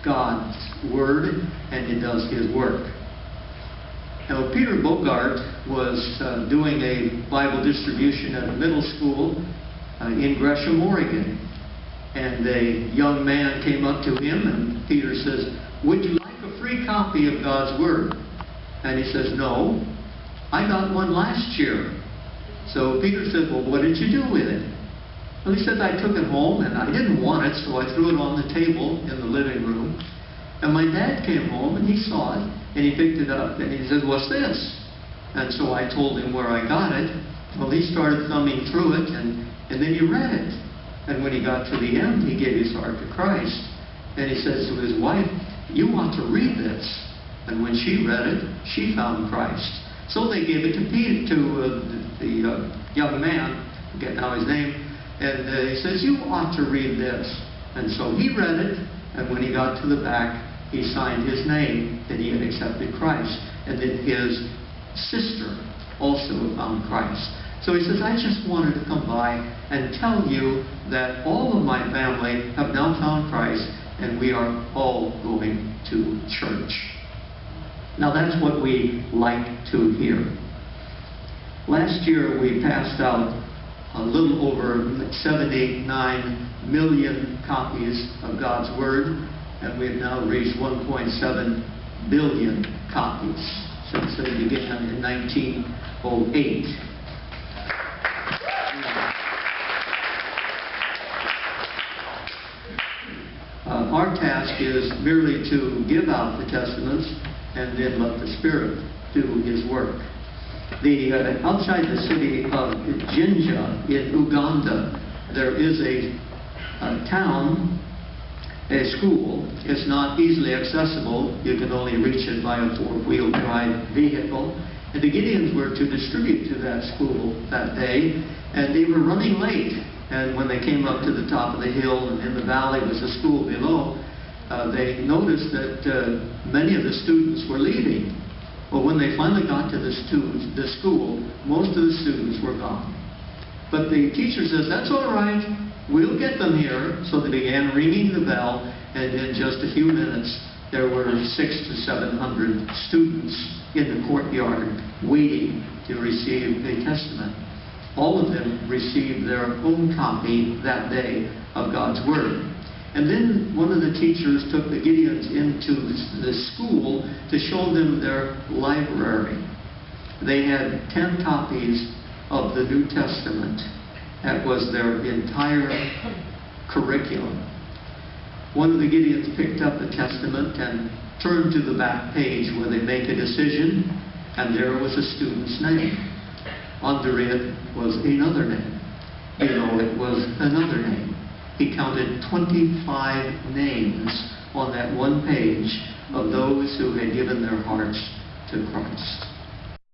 God's Word and it does His work. Now, Peter Bogart was doing a Bible distribution at a middle school in Gresham, Oregon. And a young man came up to him and Peter says, "Would you like a free copy of God's Word?" And he says, "No, I got one last year." So Peter said, "Well, what did you do with it?" Well, he said, "I took it home and I didn't want it, so I threw it on the table in the living room. And my dad came home and he saw it and he picked it up and he said, 'What's this?' And so I told him where I got it. Well, he started thumbing through it and then he read it. And when he got to the end, he gave his heart to Christ. And he says to his wife, 'You ought to read this.' And when she read it, she found Christ. So they gave it to Peter, to the young man, I forget now his name, and he says, 'You ought to read this.' And so he read it, and when he got to the back, he signed his name that he had accepted Christ. And then his sister also found Christ. So he says, 'I just wanted to come by and tell you that all of my family have now found Christ, and we are all going to church.'" Now that's what we like to hear. Last year we passed out a little over 79 million copies of God's Word, and we have now reached 1.7 billion copies since they began in 1908. Our task is merely to give out the Testaments and then let the Spirit do His work. Outside the city of Jinja in Uganda, there is a town, a school. It's not easily accessible. You can only reach it by a four-wheel drive vehicle. And the Gideons were to distribute to that school that day, and they were running late. And when they came up to the top of the hill and in the valley was a school below, they noticed that many of the students were leaving. Well, when they finally got to the school, most of the students were gone. But the teacher says, "That's all right, we'll get them here." So they began ringing the bell, and in just a few minutes, there were 600 to 700 students in the courtyard waiting to receive a Testament. All of them received their own copy that day of God's Word. And then one of the teachers took the Gideons into the school to show them their library. They had 10 copies of the New Testament. That was their entire curriculum. One of the Gideons picked up the Testament and turned to the back page where they make a decision, and there was a student's name. Under it was another name. Below it was another name. He counted 25 names on that one page of those who had given their hearts to Christ.